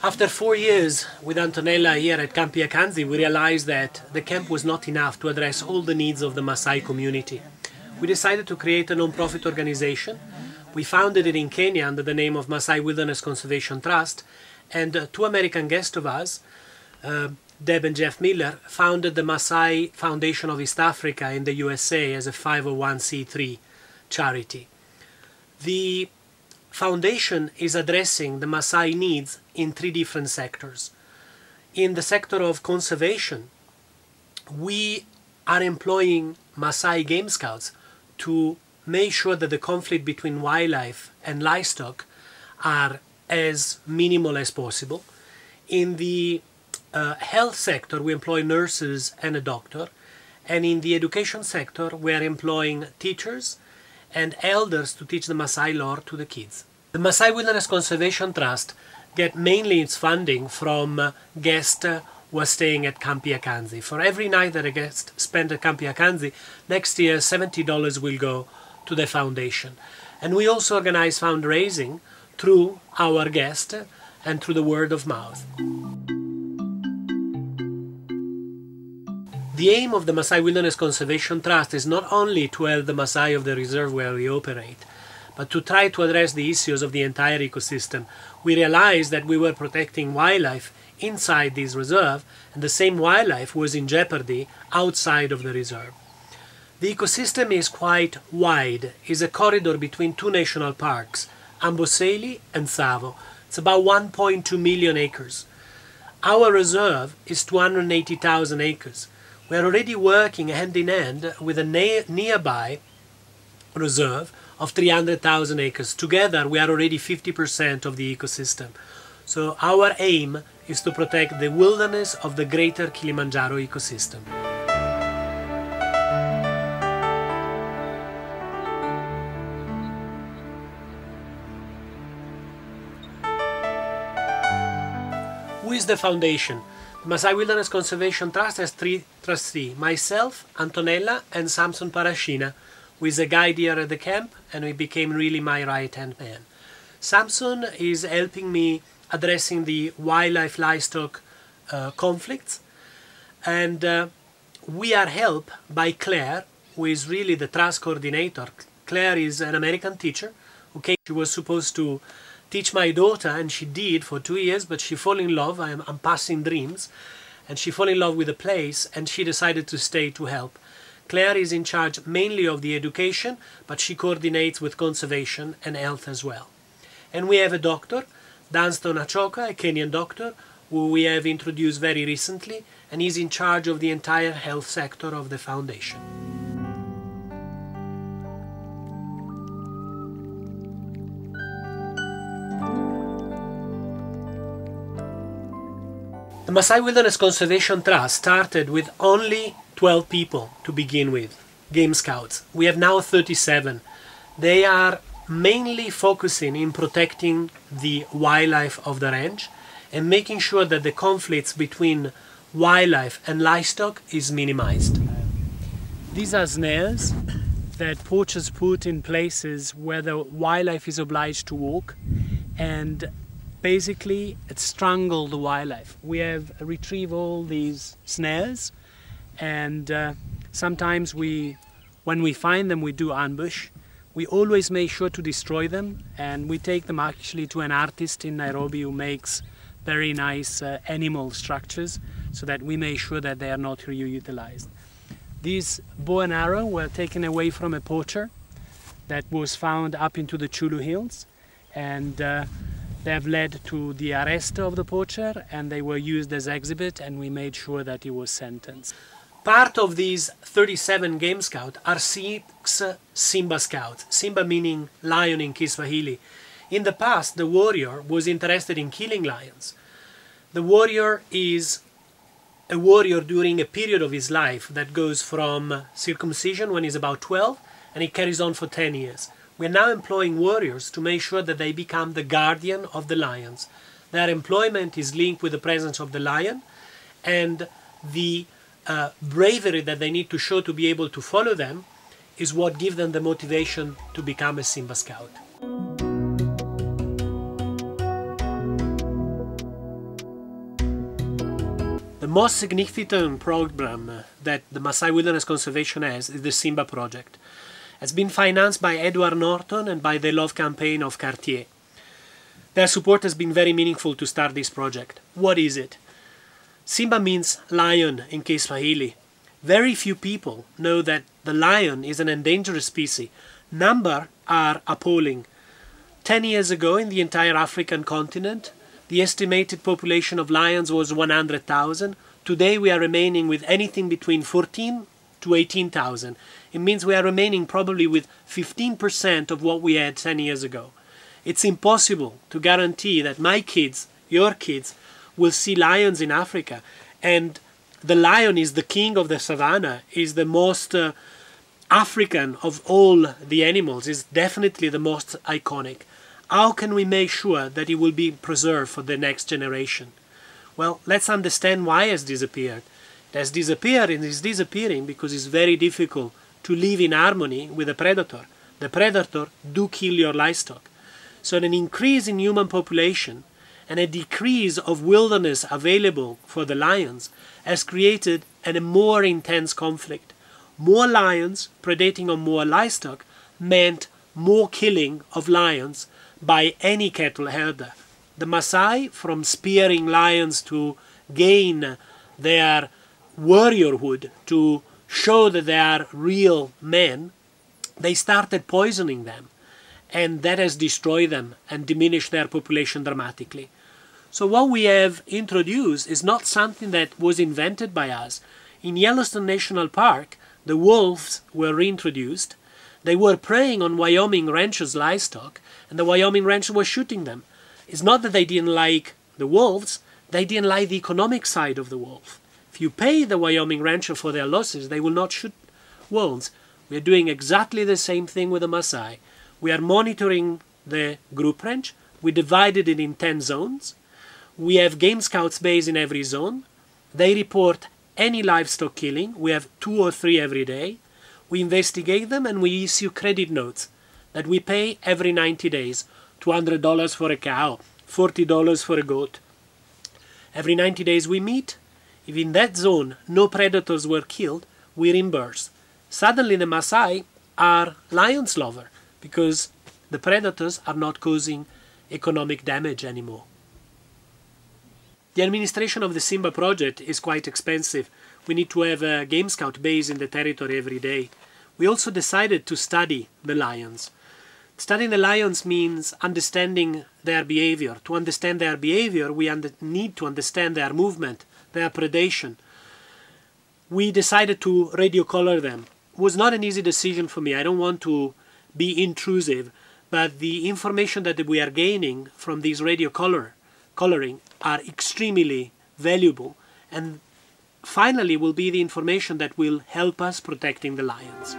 After 4 years with Antonella here at Campi Acanzi, we realized that the camp was not enough to address all the needs of the Maasai community. We decided to create a non-profit organization. We founded it in Kenya under the name of Maasai Wilderness Conservation Trust, and two American guests of ours, Deb and Jeff Miller, founded the Maasai Foundation of East Africa in the USA as a 501c3 charity. The foundation is addressing the Maasai needs in 3 different sectors. In the sector of conservation, we are employing Maasai Game Scouts to make sure that the conflict between wildlife and livestock are as minimal as possible. In the health sector, we employ nurses and a doctor, and in the education sector, we are employing teachers and elders to teach the Maasai lore to the kids. The Maasai Wilderness Conservation Trust get mainly its funding from guests who are staying at Campi Acanzi. For every night that a guest spent at Campi Acanzi, next year $70 will go to the foundation. And we also organize fundraising through our guests and through the word of mouth. The aim of the Maasai Wilderness Conservation Trust is not only to help the Maasai of the reserve where we operate, but to try to address the issues of the entire ecosystem. We realized that we were protecting wildlife inside this reserve, and the same wildlife was in jeopardy outside of the reserve. The ecosystem is quite wide. It's a corridor between 2 national parks, Amboseli and Tsavo. It's about 1.2 million acres. Our reserve is 280,000 acres. We are already working hand in hand with a nearby reserve of 300,000 acres. Together we are already 50% of the ecosystem. So our aim is to protect the wilderness of the greater Kilimanjaro ecosystem. Who is the foundation? The Maasai Wilderness Conservation Trust has 3 trustees, myself, Antonella and Samson Parashina, who is a guide here at the camp, and he became really my right-hand man. Samson is helping me addressing the wildlife livestock conflicts, and we are helped by Claire, who is really the trust coordinator. Claire is an American teacher. Okay, she was supposed to teach my daughter, and she did for 2 years, but she fell in love. I'm passing dreams, and she fell in love with the place, and she decided to stay to help. Claire is in charge mainly of the education, but she coordinates with conservation and health as well. And we have a doctor, Danston Achoka, a Kenyan doctor, who we have introduced very recently, and he's in charge of the entire health sector of the foundation. The Maasai Wilderness Conservation Trust started with only 12 people to begin with, Game Scouts. We have now 37. They are mainly focusing in protecting the wildlife of the range and making sure that the conflicts between wildlife and livestock is minimized. These are snares that poachers put in places where the wildlife is obliged to walk, and basically it strangled the wildlife. We have retrieved all these snares, and sometimes when we find them, we do ambush. We always make sure to destroy them, and we take them actually to an artist in Nairobi who makes very nice animal structures, so that we make sure that they are not reutilized. These bow and arrow were taken away from a poacher that was found up into the Chulu Hills, and they have led to the arrest of the poacher, and they were used as exhibit, and we made sure that he was sentenced. Part of these 37 Game Scouts are 6 Simba Scouts, Simba meaning lion in Kiswahili. In the past, the warrior was interested in killing lions. The warrior is a warrior during a period of his life that goes from circumcision when he's about 12, and it carries on for 10 years. We're now employing warriors to make sure that they become the guardian of the lions. Their employment is linked with the presence of the lion, and the bravery that they need to show to be able to follow them is what gives them the motivation to become a Simba Scout. The most significant program that the Maasai Wilderness Conservation has is the Simba project. It's been financed by Edward Norton and by the Love Campaign of Cartier. Their support has been very meaningful to start this project. What is it? Simba means lion in Kiswahili. Very few people know that the lion is an endangered species. Numbers are appalling. 10 years ago in the entire African continent, the estimated population of lions was 100,000. Today we are remaining with anything between 14 to 18,000. It means we are remaining probably with 15% of what we had 10 years ago. It's impossible to guarantee that my kids, your kids, will see lions in Africa, and the lion is the king of the savannah, is the most African of all the animals, is definitely the most iconic. How can we make sure that it will be preserved for the next generation? Well, let's understand why it has disappeared. It has disappeared and is disappearing because it's very difficult to live in harmony with the predator. The predator do kill your livestock. So an increase in human population and a decrease of wilderness available for the lions has created a more intense conflict. More lions predating on more livestock meant more killing of lions by any cattle herder. The Maasai, from spearing lions to gain their warriorhood, to show that they are real men, they started poisoning them. And that has destroyed them and diminished their population dramatically. So what we have introduced is not something that was invented by us. In Yellowstone National Park, the wolves were reintroduced. They were preying on Wyoming ranchers' livestock, and the Wyoming ranchers were shooting them. It's not that they didn't like the wolves, they didn't like the economic side of the wolf. If you pay the Wyoming rancher for their losses, they will not shoot wolves. We are doing exactly the same thing with the Maasai. We are monitoring the group ranch. We divided it in 10 zones. We have game scouts based in every zone. They report any livestock killing. We have 2 or 3 every day. We investigate them and we issue credit notes that we pay every 90 days. $200 for a cow, $40 for a goat. Every 90 days we meet. If in that zone no predators were killed, we reimburse. Suddenly the Maasai are lions lovers, because the predators are not causing economic damage anymore. The administration of the Simba project is quite expensive. We need to have a game scout base in the territory every day. We also decided to study the lions. Studying the lions means understanding their behavior. To understand their behavior, we need to understand their movement, their predation. We decided to radio color them. It was not an easy decision for me. I don't want to be intrusive, but the information that we are gaining from these radio coloring are extremely valuable, and finally will be the information that will help us protecting the lions.